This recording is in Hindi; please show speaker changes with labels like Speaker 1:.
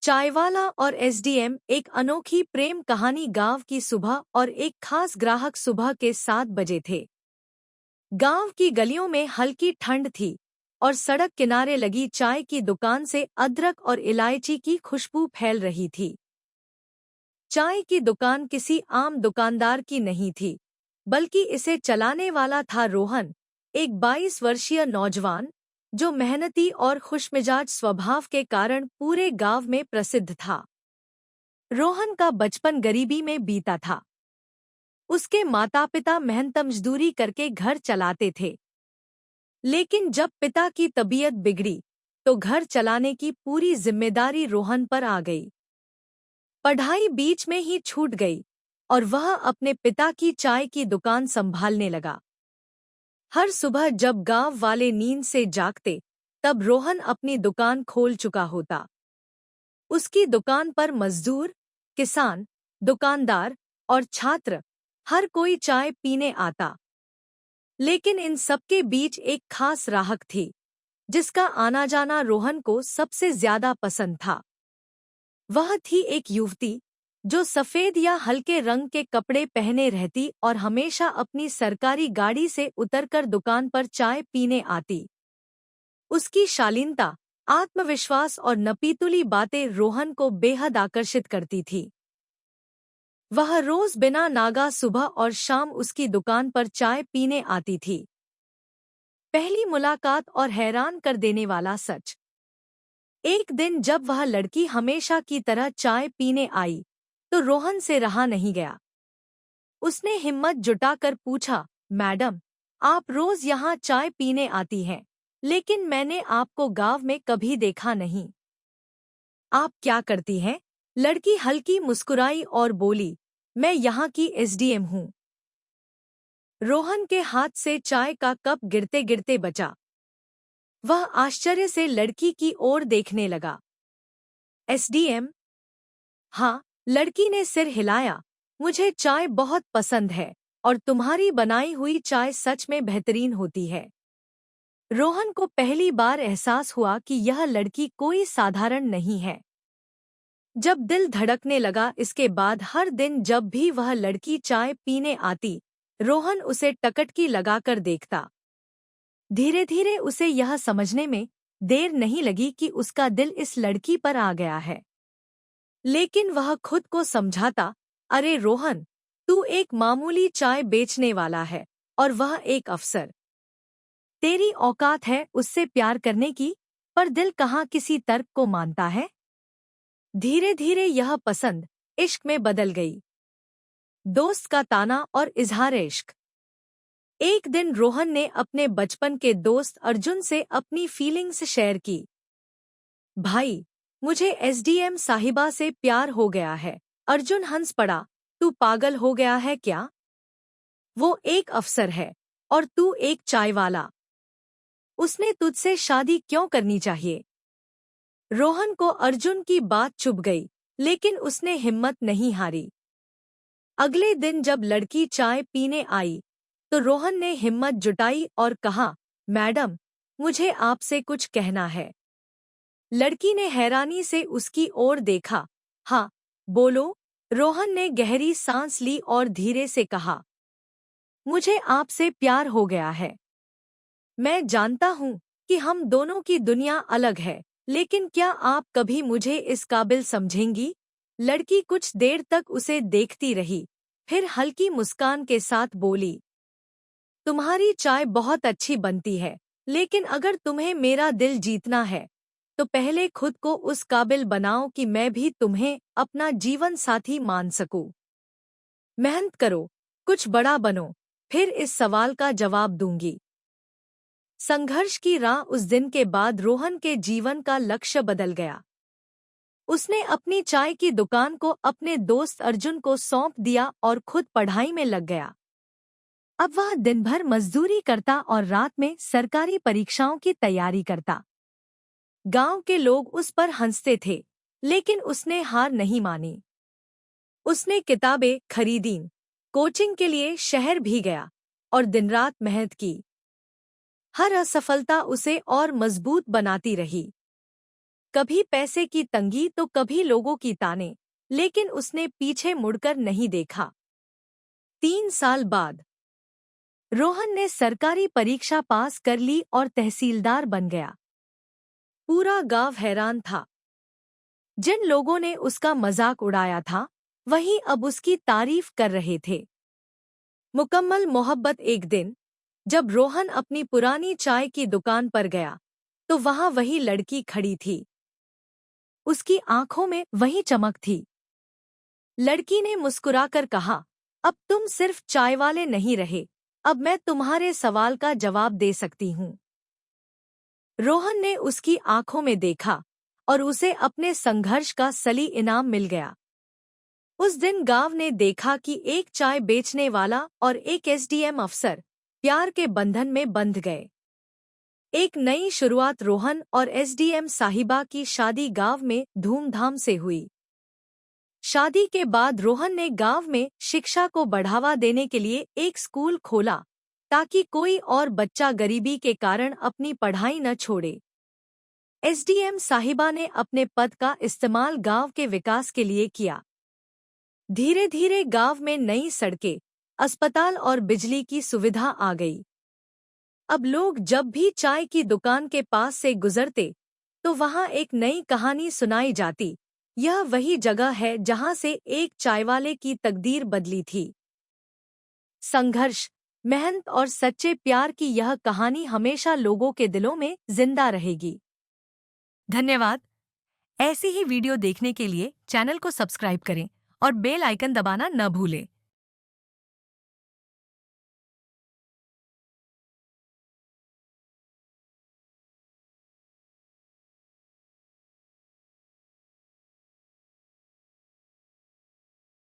Speaker 1: चायवाला और एसडीएम एक अनोखी प्रेम कहानी। गांव की सुबह और एक खास ग्राहक सुबह के 7 बजे थे। गांव की गलियों में हल्की ठंड थी और सड़क किनारे लगी चाय की दुकान से अदरक और इलायची की खुशबू फैल रही थी। चाय की दुकान किसी आम दुकानदार की नहीं थी, बल्कि इसे चलाने वाला था रोहन, एक 22 वर्षीय नौजवान जो मेहनती और खुशमिजाज स्वभाव के कारण पूरे गांव में प्रसिद्ध था। रोहन का बचपन गरीबी में बीता था। उसके माता-पिता मेहनत मजदूरी करके घर चलाते थे, लेकिन जब पिता की तबीयत बिगड़ी तो घर चलाने की पूरी जिम्मेदारी रोहन पर आ गई। पढ़ाई बीच में ही छूट गई और वह अपने पिता की चाय की दुकान संभालने लगा। हर सुबह जब गांव वाले नींद से जागते, तब रोहन अपनी दुकान खोल चुका होता। उसकी दुकान पर मजदूर, किसान, दुकानदार और छात्र हर कोई चाय पीने आता। लेकिन इन सबके बीच एक खास राहक थी, जिसका आना जाना रोहन को सबसे ज्यादा पसंद था। वह थी एक युवती जो सफेद या हल्के रंग के कपड़े पहने रहती और हमेशा अपनी सरकारी गाड़ी से उतरकर दुकान पर चाय पीने आती। उसकी शालीनता, आत्मविश्वास और नपीतुली बातें रोहन को बेहद आकर्षित करती थी। वह रोज बिना नागा सुबह और शाम उसकी दुकान पर चाय पीने आती थी। पहली मुलाकात और हैरान कर देने वाला सच। एक दिन जब वह लड़की हमेशा की तरह चाय पीने आई, तो रोहन से रहा नहीं गया। उसने हिम्मत जुटाकर पूछा, मैडम, आप रोज यहाँ चाय पीने आती हैं, लेकिन मैंने आपको गांव में कभी देखा नहीं। आप क्या करती हैं? लड़की हल्की मुस्कुराई और बोली, मैं यहाँ की एसडीएम हूँ। रोहन के हाथ से चाय का कप गिरते गिरते बचा। वह आश्चर्य से लड़की की ओर देखने लगा। एसडीएम? हाँ, लड़की ने सिर हिलाया। मुझे चाय बहुत पसंद है और तुम्हारी बनाई हुई चाय सच में बेहतरीन होती है। रोहन को पहली बार एहसास हुआ कि यह लड़की कोई साधारण नहीं है। जब दिल धड़कने लगा, इसके बाद हर दिन जब भी वह लड़की चाय पीने आती, रोहन उसे टकटकी लगाकर देखता। धीरे धीरे उसे यह समझने में देर नहीं लगी कि उसका दिल इस लड़की पर आ गया है। लेकिन वह खुद को समझाता, अरे रोहन, तू एक मामूली चाय बेचने वाला है और वह एक अफसर। तेरी औकात है उससे प्यार करने की, पर दिल कहाँ किसी तर्क को मानता है। धीरे धीरे यह पसंद इश्क में बदल गई। दोस्त का ताना और इजहार इश्क। एक दिन रोहन ने अपने बचपन के दोस्त अर्जुन से अपनी फीलिंग्स शेयर की। भाई, मुझे एसडीएम साहिबा से प्यार हो गया है। अर्जुन हंस पड़ा, तू पागल हो गया है क्या? वो एक अफसर है और तू एक चाय वाला। उसने तुझसे शादी क्यों करनी चाहिए? रोहन को अर्जुन की बात चुभ गई, लेकिन उसने हिम्मत नहीं हारी। अगले दिन जब लड़की चाय पीने आई, तो रोहन ने हिम्मत जुटाई और कहा, मैडम, मुझे आपसे कुछ कहना है। लड़की ने हैरानी से उसकी ओर देखा। हाँ, बोलो। रोहन ने गहरी सांस ली और धीरे से कहा, मुझे आपसे प्यार हो गया है। मैं जानता हूँ कि हम दोनों की दुनिया अलग है, लेकिन क्या आप कभी मुझे इस काबिल समझेंगी? लड़की कुछ देर तक उसे देखती रही, फिर हल्की मुस्कान के साथ बोली, तुम्हारी चाय बहुत अच्छी बनती है, लेकिन अगर तुम्हें मेरा दिल जीतना है, तो पहले खुद को उस काबिल बनाओ कि मैं भी तुम्हें अपना जीवन साथी मान सकूं। मेहनत करो, कुछ बड़ा बनो, फिर इस सवाल का जवाब दूंगी। संघर्ष की राह। उस दिन के बाद रोहन के जीवन का लक्ष्य बदल गया। उसने अपनी चाय की दुकान को अपने दोस्त अर्जुन को सौंप दिया और खुद पढ़ाई में लग गया। अब वह दिन भर मजदूरी करता और रात में सरकारी परीक्षाओं की तैयारी करता। गांव के लोग उस पर हंसते थे, लेकिन उसने हार नहीं मानी। उसने किताबें खरीदी, कोचिंग के लिए शहर भी गया और दिन रात मेहनत की। हर असफलता उसे और मजबूत बनाती रही। कभी पैसे की तंगी तो कभी लोगों की ताने, लेकिन उसने पीछे मुड़कर नहीं देखा। 3 साल बाद रोहन ने सरकारी परीक्षा पास कर ली और तहसीलदार बन गया। पूरा गांव हैरान था। जिन लोगों ने उसका मजाक उड़ाया था, वही अब उसकी तारीफ कर रहे थे। मुकम्मल मोहब्बत। एक दिन जब रोहन अपनी पुरानी चाय की दुकान पर गया, तो वहां वही लड़की खड़ी थी। उसकी आंखों में वही चमक थी। लड़की ने मुस्कुराकर कहा, अब तुम सिर्फ चाय वाले नहीं रहे, अब मैं तुम्हारे सवाल का जवाब दे सकती हूँ। रोहन ने उसकी आंखों में देखा और उसे अपने संघर्ष का सली इनाम मिल गया। उस दिन गांव ने देखा कि एक चाय बेचने वाला और एक एसडीएम अफसर प्यार के बंधन में बंध गए। एक नई शुरुआत। रोहन और एसडीएम साहिबा की शादी गांव में धूमधाम से हुई। शादी के बाद रोहन ने गांव में शिक्षा को बढ़ावा देने के लिए एक स्कूल खोला, ताकि कोई और बच्चा गरीबी के कारण अपनी पढ़ाई न छोड़े। एसडीएम साहिबा ने अपने पद का इस्तेमाल गांव के विकास के लिए किया। धीरे धीरे गांव में नई सड़कें, अस्पताल और बिजली की सुविधा आ गई। अब लोग जब भी चाय की दुकान के पास से गुजरते, तो वहां एक नई कहानी सुनाई जाती। यह वही जगह है जहां से एक चायवाले की तकदीर बदली थी। संघर्ष, मेहनत और सच्चे प्यार की यह कहानी हमेशा लोगों के दिलों में जिंदा रहेगी। धन्यवाद। ऐसी ही वीडियो देखने के लिए चैनल को सब्सक्राइब करें और बेल आइकन दबाना न भूलें।